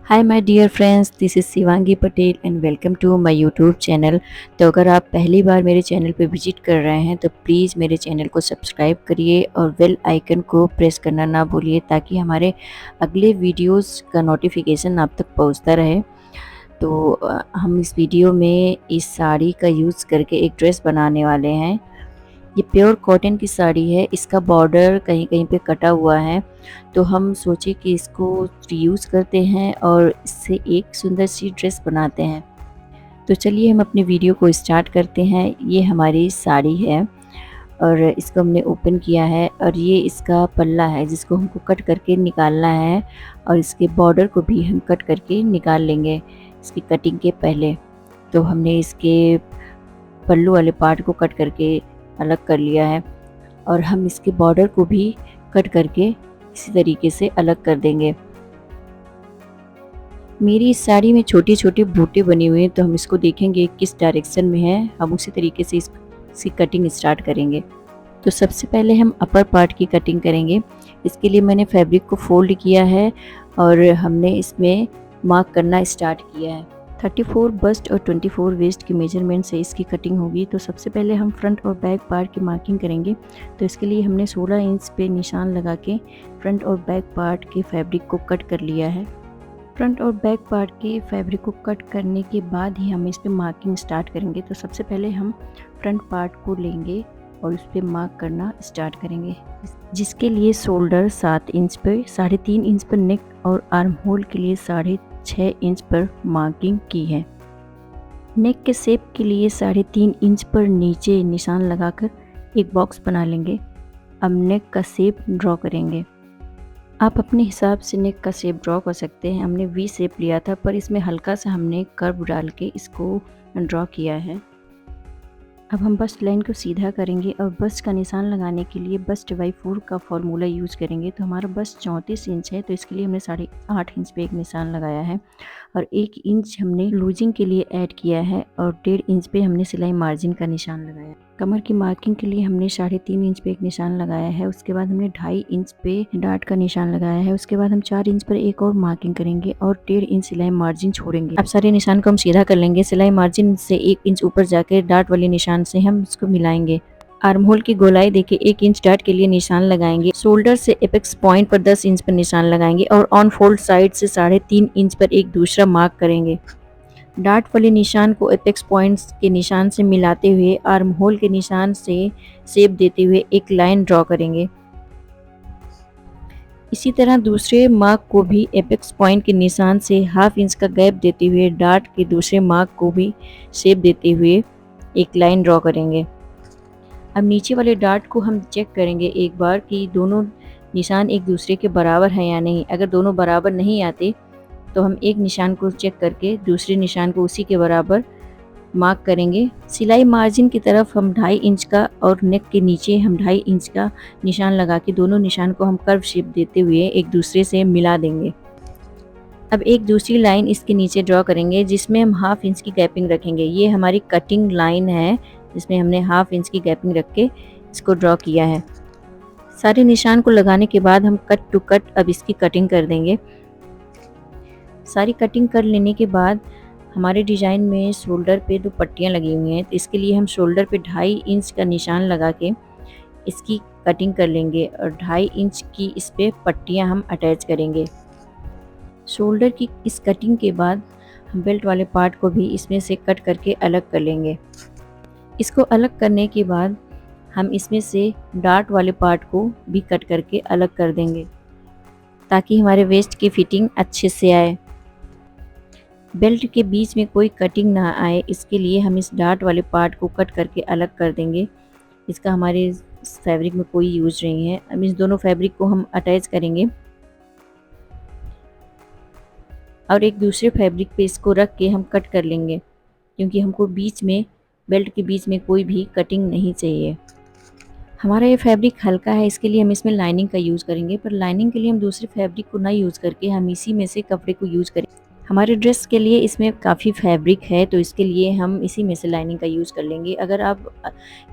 Hi my dear friends, this is Shivangi Patel and welcome to my YouTube channel. तो अगर आप पहली बार मेरे चैनल पे विजिट कर रहे हैं तो प्लीज़ मेरे चैनल को सब्सक्राइब करिए और बेल आइकन को प्रेस करना ना भूलिए ताकि हमारे अगले वीडियोस का नोटिफिकेशन आप तक पहुंचता रहे। तो हम इस वीडियो में इस साड़ी का यूज़ करके एक ड्रेस बनाने वाले हैं। ये प्योर कॉटन की साड़ी है, इसका बॉर्डर कहीं कहीं पे कटा हुआ है, तो हम सोचे कि इसको रीयूज़ करते हैं और इससे एक सुंदर सी ड्रेस बनाते हैं। तो चलिए हम अपनी वीडियो को स्टार्ट करते हैं। ये हमारी साड़ी है और इसको हमने ओपन किया है और ये इसका पल्ला है जिसको हमको कट करके निकालना है और इसके बॉर्डर को भी हम कट करके निकाल लेंगे इसकी कटिंग के पहले। तो हमने इसके पल्लू वाले पार्ट को कट करके अलग कर लिया है और हम इसके बॉर्डर को भी कट करके इसी तरीके से अलग कर देंगे। मेरी इस साड़ी में छोटे छोटे बूटे बने हुए हैं, तो हम इसको देखेंगे किस डायरेक्शन में है, हम उसी तरीके से इसकी कटिंग स्टार्ट करेंगे। तो सबसे पहले हम अपर पार्ट की कटिंग करेंगे। इसके लिए मैंने फैब्रिक को फोल्ड किया है और हमने इसमें मार्क करना स्टार्ट किया है। 34 बस्ट और 24 वेस्ट की मेजरमेंट से इसकी कटिंग होगी। तो सबसे पहले हम फ्रंट और बैक पार्ट की मार्किंग करेंगे। तो इसके लिए हमने 16 इंच पे निशान लगा के फ्रंट और बैक पार्ट के फैब्रिक को कट कर लिया है। फ्रंट और बैक पार्ट के फैब्रिक को कट करने के बाद ही हम इस पे मार्किंग स्टार्ट करेंगे। तो सबसे पहले हम फ्रंट पार्ट को लेंगे और उस पर मार्क करना स्टार्ट करेंगे, जिसके लिए शोल्डर 7 इंच पर, 3.5 इंच पर नेक और आर्म होल के लिए 6.5 इंच पर मार्किंग की है। नेक के शेप के लिए 3.5 इंच पर नीचे निशान लगाकर एक बॉक्स बना लेंगे। अब नेक का शेप ड्रॉ करेंगे। आप अपने हिसाब से नेक का शेप ड्रॉ कर सकते हैं। हमने वी शेप लिया था पर इसमें हल्का सा हमने कर्व डाल के इसको ड्रॉ किया है। अब हम बस्ट लाइन को सीधा करेंगे और बस्ट का निशान लगाने के लिए बस्ट बाई 4 का फॉर्मूला यूज़ करेंगे। तो हमारा बस्ट 34 इंच है, तो इसके लिए हमने 8.5 इंच पे एक निशान लगाया है और 1 इंच हमने लूजिंग के लिए ऐड किया है और 1.5 इंच पे हमने सिलाई मार्जिन का निशान लगाया। कमर की मार्किंग के लिए हमने 3.5 इंच पे एक निशान लगाया है। उसके बाद हमने 2.5 इंच पे डार्ट का निशान लगाया है। उसके बाद हम 4 इंच पर एक और मार्किंग करेंगे और 1.5 इंच सिलाई मार्जिन छोड़ेंगे। अब सारे निशान को हम सीधा कर लेंगे। सिलाई मार्जिन से 1 इंच ऊपर जाके डार्ट वाले निशान से हम इसको मिलाएंगे। आर्म होल की गोलाई देखिए 1 इंच डार्ट के लिए निशान लगाएंगे। शोल्डर से एपेक्स पॉइंट पर 10 इंच पर निशान लगाएंगे और ऑन फोल्ड साइड से 3.5 इंच पर एक दूसरा मार्क करेंगे। डार्ट वाले निशान को एपेक्स पॉइंट्स के निशान से मिलाते हुए आर्म होल के निशान से शेप देते हुए एक लाइन ड्रॉ करेंगे। इसी तरह दूसरे मार्क को भी एपेक्स पॉइंट के निशान से हाफ इंच का गैप देते हुए डार्ट के दूसरे मार्क को भी शेप देते हुए एक लाइन ड्रॉ करेंगे। अब नीचे वाले डार्ट को हम चेक करेंगे एक बार कि दोनों निशान एक दूसरे के बराबर हैं या नहीं। अगर दोनों बराबर नहीं आते तो हम एक निशान को चेक करके दूसरे निशान को उसी के बराबर मार्क करेंगे। सिलाई मार्जिन की तरफ हम 2.5 इंच का और नेक के नीचे हम 2.5 इंच का निशान लगा के दोनों निशान को हम कर्व शेप देते हुए एक दूसरे से मिला देंगे। अब एक दूसरी लाइन इसके नीचे ड्रॉ करेंगे जिसमें हम हाफ इंच की गैपिंग रखेंगे। ये हमारी कटिंग लाइन है जिसमें हमने हाफ इंच की गैपिंग रख के इसको ड्रॉ किया है। सारे निशान को लगाने के बाद हम कट टू कट अब इसकी कटिंग कर देंगे। सारी कटिंग कर लेने के बाद हमारे डिज़ाइन में शोल्डर पे 2 पट्टियाँ लगी हुई हैं, तो इसके लिए हम शोल्डर पे 2.5 इंच का निशान लगा के इसकी कटिंग कर लेंगे और 2.5 इंच की इस पे पट्टियाँ हम अटैच करेंगे। शोल्डर की इस कटिंग के बाद हम बेल्ट वाले पार्ट को भी इसमें से कट करके अलग कर लेंगे। इसको अलग करने के बाद हम इसमें से डार्ट वाले पार्ट को भी कट करके अलग कर देंगे ताकि हमारे वेस्ट की फिटिंग अच्छे से आए। बेल्ट के बीच में कोई कटिंग ना आए, इसके लिए हम इस डार्ट वाले पार्ट को कट करके अलग कर देंगे। इसका हमारे फैब्रिक में कोई यूज नहीं है। अब इस दोनों फैब्रिक को हम अटैच करेंगे और एक दूसरे फैब्रिक पे इसको रख के हम कट कर लेंगे, क्योंकि हमको बीच में बेल्ट के बीच में कोई भी कटिंग नहीं चाहिए। हमारा ये फैब्रिक हल्का है, इसके लिए हम इसमें लाइनिंग का यूज़ करेंगे, पर लाइनिंग के लिए हम दूसरे फैब्रिक को ना यूज़ करके हम इसी में से कपड़े को यूज़ करेंगे। हमारे ड्रेस के लिए इसमें काफ़ी फैब्रिक है, तो इसके लिए हम इसी में से लाइनिंग का यूज़ कर लेंगे। अगर आप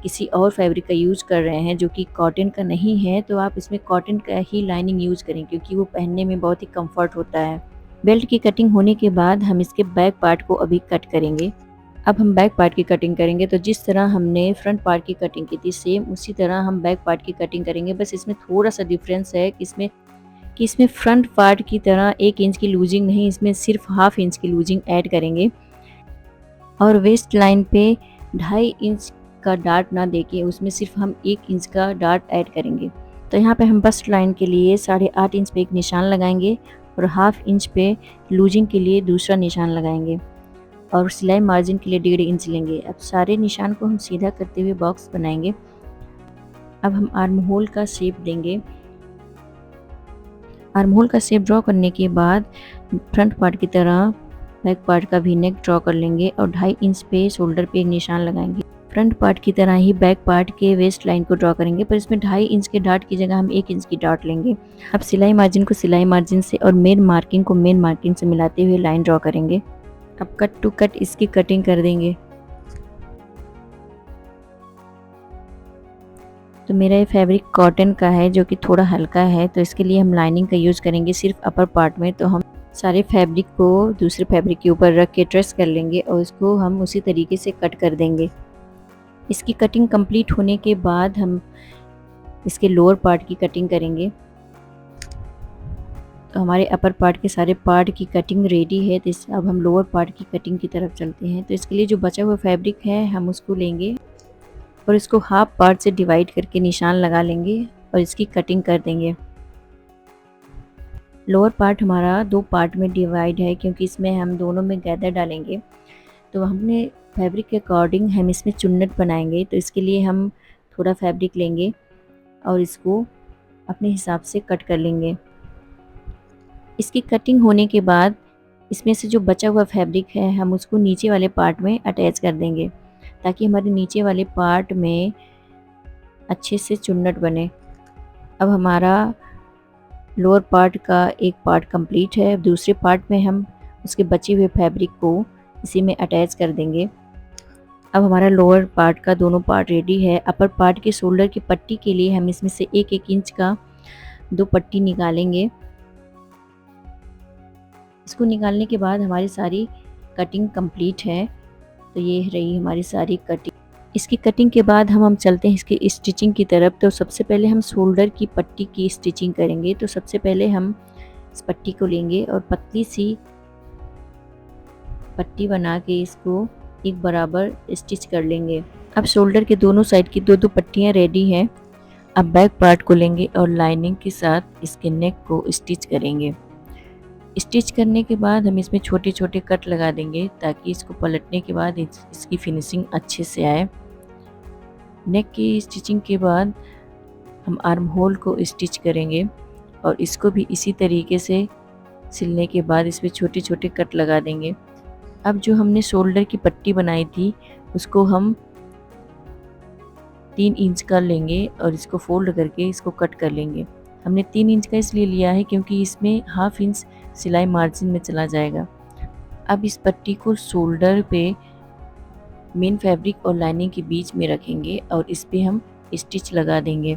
किसी और फैब्रिक का यूज़ कर रहे हैं जो कि कॉटन का नहीं है, तो आप इसमें कॉटन का ही लाइनिंग यूज़ करें, क्योंकि वो पहनने में बहुत ही कंफर्ट होता है। बेल्ट की कटिंग होने के बाद हम इसके बैक पार्ट को अभी कट करेंगे। अब हम बैक पार्ट की कटिंग करेंगे, तो जिस तरह हमने फ्रंट पार्ट की कटिंग की थी सेम उसी तरह हम बैक पार्ट की कटिंग करेंगे। बस इसमें थोड़ा सा डिफरेंस है कि इसमें फ्रंट पार्ट की तरह 1 इंच की लूजिंग नहीं, इसमें सिर्फ हाफ इंच की लूजिंग ऐड करेंगे और वेस्ट लाइन पे 2.5 इंच का डार्ट ना देके उसमें सिर्फ हम 1 इंच का डार्ट ऐड करेंगे। तो यहाँ पे हम बस्ट लाइन के लिए 8.5 इंच पे एक निशान लगाएंगे और हाफ इंच पे लूजिंग के लिए दूसरा निशान लगाएंगे और सिलाई मार्जिन के लिए 1.5 इंच लेंगे। अब सारे निशान को हम सीधा करते हुए बॉक्स बनाएंगे। अब हम आर्म होल का शेप देंगे। आर्म होल का शेप ड्रॉ करने के बाद फ्रंट पार्ट की तरह बैक पार्ट का भी नेक ड्रॉ कर लेंगे और 2.5 इंच पे शोल्डर पे एक निशान लगाएंगे। फ्रंट पार्ट की तरह ही बैक पार्ट के वेस्ट लाइन को ड्रॉ करेंगे, पर इसमें 2.5 इंच के डार्ट की जगह हम 1 इंच की डार्ट लेंगे। अब सिलाई मार्जिन को सिलाई मार्जिन से और मेन मार्किंग को मेन मार्किंग से मिलाते हुए लाइन ड्रॉ करेंगे। अब कट टू कट इसकी कटिंग कर देंगे। तो मेरा ये फैब्रिक कॉटन का है जो कि थोड़ा हल्का है, तो इसके लिए हम लाइनिंग का यूज़ करेंगे सिर्फ अपर पार्ट में। तो हम सारे फैब्रिक को दूसरे फैब्रिक के ऊपर रख के ट्रेस कर लेंगे और इसको हम उसी तरीके से कट कर देंगे। इसकी कटिंग कंप्लीट होने के बाद हम इसके लोअर पार्ट की कटिंग करेंगे। तो हमारे अपर पार्ट के सारे पार्ट की कटिंग रेडी है, तो अब हम लोअर पार्ट की कटिंग की तरफ चलते हैं। तो इसके लिए जो बचा हुआ फैब्रिक है हम उसको लेंगे और इसको हाफ पार्ट से डिवाइड करके निशान लगा लेंगे और इसकी कटिंग कर देंगे। लोअर पार्ट हमारा 2 पार्ट में डिवाइड है क्योंकि इसमें हम दोनों में गैदर डालेंगे। तो हमने फैब्रिक के अकॉर्डिंग हम इसमें चुन्नट बनाएंगे। तो इसके लिए हम थोड़ा फैब्रिक लेंगे और इसको अपने हिसाब से कट कर लेंगे। इसकी कटिंग होने के बाद इसमें से जो बचा हुआ फैब्रिक है हम उसको नीचे वाले पार्ट में अटैच कर देंगे ताकि हमारे नीचे वाले पार्ट में अच्छे से चुन्नट बने। अब हमारा लोअर पार्ट का एक पार्ट कंप्लीट है। दूसरे पार्ट में हम उसके बचे हुए फैब्रिक को इसी में अटैच कर देंगे। अब हमारा लोअर पार्ट का दोनों पार्ट रेडी है। अपर पार्ट के शोल्डर की पट्टी के लिए हम इसमें से 1-1 इंच का 2 पट्टी निकालेंगे। इसको निकालने के बाद हमारी सारी कटिंग कंप्लीट है। तो ये रही हमारी सारी कटिंग। इसकी कटिंग के बाद हम चलते हैं इसकी स्टिचिंग की तरफ। तो सबसे पहले हम शोल्डर की पट्टी की स्टिचिंग करेंगे। तो सबसे पहले हम इस पट्टी को लेंगे और पतली सी पट्टी बना के इसको एक बराबर स्टिच कर लेंगे। अब शोल्डर के दोनों साइड की 2-2 पट्टियाँ रेडी हैं। अब बैक पार्ट को लेंगे और लाइनिंग के साथ इसके नेक को स्टिच करेंगे। स्टिच करने के बाद हम इसमें छोटे छोटे कट लगा देंगे ताकि इसको पलटने के बाद इसकी फिनिशिंग अच्छे से आए। नेक की स्टिचिंग के बाद हम आर्म होल को स्टिच करेंगे और इसको भी इसी तरीके से सिलने के बाद इसमें छोटे छोटे कट लगा देंगे। अब जो हमने शोल्डर की पट्टी बनाई थी उसको हम 3 इंच का लेंगे और इसको फोल्ड करके इसको कट कर लेंगे। हमने 3 इंच का इसलिए लिया है क्योंकि इसमें हाफ इंच सिलाई मार्जिन में चला जाएगा। अब इस पट्टी को शोल्डर पे मेन फैब्रिक और लाइनिंग के बीच में रखेंगे और इस पे हम स्टिच लगा देंगे।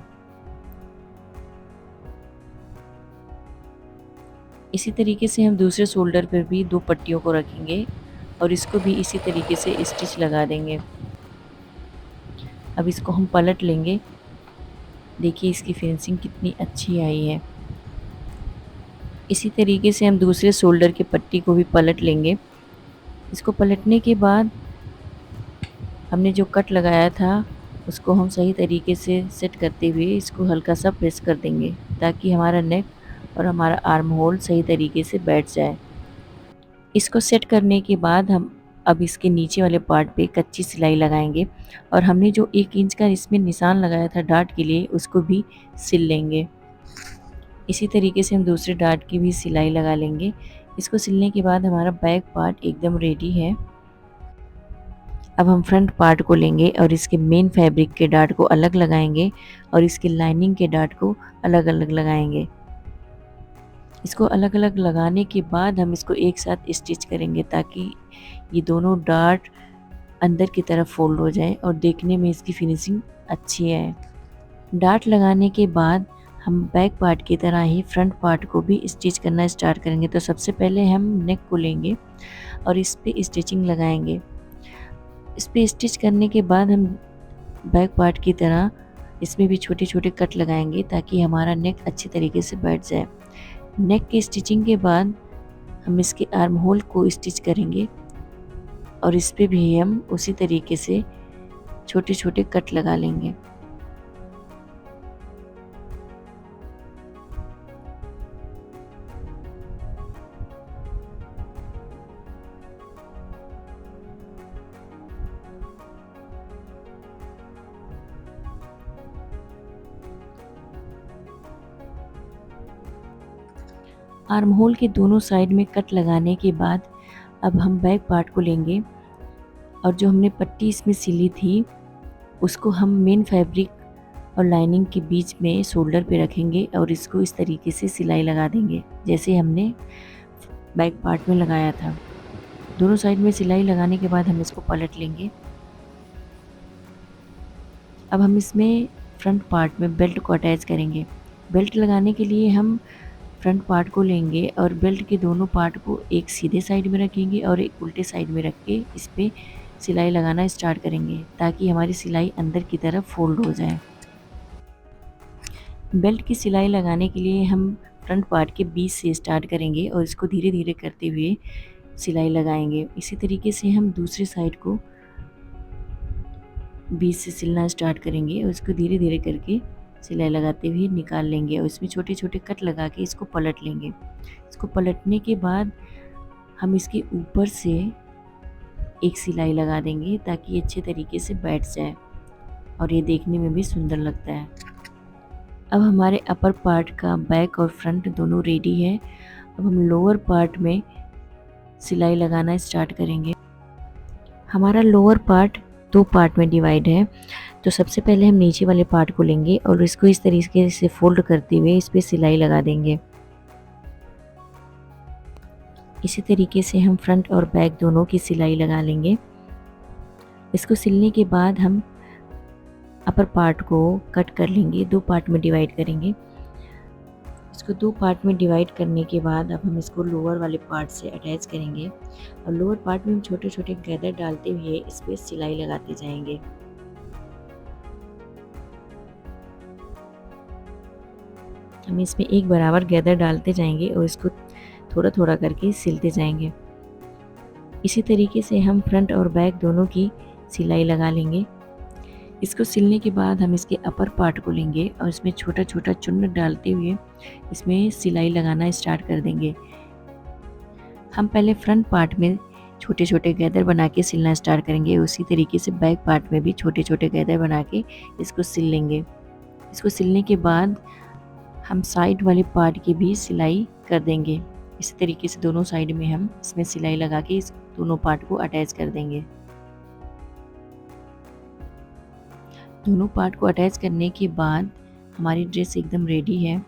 इसी तरीके से हम दूसरे शोल्डर पर भी 2 पट्टियों को रखेंगे और इसको भी इसी तरीके से स्टिच लगा देंगे। अब इसको हम पलट लेंगे। देखिए इसकी फिनिशिंग कितनी अच्छी आई है। इसी तरीके से हम दूसरे शोल्डर के पट्टी को भी पलट लेंगे। इसको पलटने के बाद हमने जो कट लगाया था उसको हम सही तरीके से सेट करते हुए इसको हल्का सा प्रेस कर देंगे ताकि हमारा नेक और हमारा आर्म होल सही तरीके से बैठ जाए। इसको सेट करने के बाद हम अब इसके नीचे वाले पार्ट पे कच्ची सिलाई लगाएंगे और हमने जो 1 इंच का इसमें निशान लगाया था डार्ट के लिए उसको भी सिल लेंगे। इसी तरीके से हम दूसरे डार्ट की भी सिलाई लगा लेंगे। इसको सिलने के बाद हमारा बैक पार्ट एकदम रेडी है। अब हम फ्रंट पार्ट को लेंगे और इसके मेन फैब्रिक के डार्ट को अलग लगाएंगे और इसके लाइनिंग के डार्ट को अलग अलग लगाएंगे। इसको अलग अलग लगाने के बाद हम इसको एक साथ स्टिच करेंगे ताकि ये दोनों डार्ट अंदर की तरफ फोल्ड हो जाए और देखने में इसकी फिनिशिंग अच्छी है। डार्ट लगाने के बाद हम बैक पार्ट की तरह ही फ्रंट पार्ट को भी स्टिच करना स्टार्ट करेंगे। तो सबसे पहले हम नेक को लेंगे और इस पे स्टिचिंग लगाएंगे। इस पे स्टिच करने के बाद हम बैक पार्ट की तरह इसमें भी छोटे छोटे कट लगाएंगे ताकि हमारा नेक अच्छी तरीके से बैठ जाए। नेक की स्टिचिंग के बाद हम इसके आर्म होल को स्टिच करेंगे और इस पे भी हम उसी तरीके से छोटे छोटे कट लगा लेंगे। आर्म होल के दोनों साइड में कट लगाने के बाद अब हम बैक पार्ट को लेंगे और जो हमने पट्टी इसमें सिली थी उसको हम मेन फैब्रिक और लाइनिंग के बीच में शोल्डर पे रखेंगे और इसको इस तरीके से सिलाई लगा देंगे जैसे हमने बैक पार्ट में लगाया था। दोनों साइड में सिलाई लगाने के बाद हम इसको पलट लेंगे। अब हम इसमें फ्रंट पार्ट में बेल्ट को अटैच करेंगे। बेल्ट लगाने के लिए हम फ्रंट पार्ट को लेंगे और बेल्ट के दोनों पार्ट को एक सीधे साइड में रखेंगे और एक उल्टे साइड में रख के इस पर सिलाई लगाना स्टार्ट करेंगे ताकि हमारी सिलाई अंदर की तरफ फोल्ड हो जाए। बेल्ट की सिलाई लगाने के लिए हम फ्रंट पार्ट के बीच से स्टार्ट करेंगे और इसको धीरे धीरे करते हुए सिलाई लगाएंगे। इसी तरीके से हम दूसरी साइड को बीच से सिलना स्टार्ट करेंगे और इसको धीरे धीरे करके सिलाई लगाते हुए निकाल लेंगे और इसमें छोटे छोटे कट लगा के इसको पलट लेंगे। इसको पलटने के बाद हम इसके ऊपर से एक सिलाई लगा देंगे ताकि अच्छे तरीके से बैठ जाए और ये देखने में भी सुंदर लगता है। अब हमारे अपर पार्ट का बैक और फ्रंट दोनों रेडी है। अब हम लोअर पार्ट में सिलाई लगाना स्टार्ट करेंगे। हमारा लोअर पार्ट दो पार्ट में डिवाइड है। तो सबसे पहले हम नीचे वाले पार्ट को लेंगे और इसको इस तरीके से फोल्ड करते हुए इस पर सिलाई लगा देंगे। इसी तरीके से हम फ्रंट और बैक दोनों की सिलाई लगा लेंगे। इसको सिलने के बाद हम अपर पार्ट को कट कर लेंगे, दो पार्ट में डिवाइड करेंगे। इसको दो पार्ट में डिवाइड करने के बाद अब हम इसको लोअर वाले पार्ट से अटैच करेंगे और लोअर पार्ट में हम छोटे छोटे गैदर डालते हुए इस पर सिलाई लगाते जाएंगे। हम इसमें एक बराबर गैदर डालते जाएंगे और इसको थोड़ा थोड़ा करके सिलते जाएंगे। इसी तरीके से हम फ्रंट और बैक दोनों की सिलाई लगा लेंगे। इसको सिलने के बाद हम इसके अपर पार्ट को लेंगे और इसमें छोटा छोटा चुन्नट डालते हुए इसमें सिलाई लगाना स्टार्ट कर देंगे। हम पहले फ्रंट पार्ट में छोटे छोटे गैदर बना के सिलना स्टार्ट करेंगे। उसी तरीके से बैक पार्ट में भी छोटे छोटे गैदर बना के इसको सिल लेंगे। इसको सिलने के बाद हम साइड वाले पार्ट की भी सिलाई कर देंगे। इसी तरीके से दोनों साइड में हम इसमें सिलाई लगा के इस दोनों पार्ट को अटैच कर देंगे। दोनों पार्ट को अटैच करने के बाद हमारी ड्रेस एकदम रेडी है।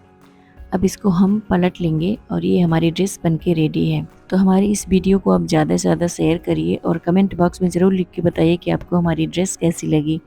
अब इसको हम पलट लेंगे और ये हमारी ड्रेस बनके रेडी है। तो हमारी इस वीडियो को आप ज़्यादा से ज़्यादा शेयर करिए और कमेंट बॉक्स में ज़रूर लिख के बताइए कि आपको हमारी ड्रेस कैसी लगी।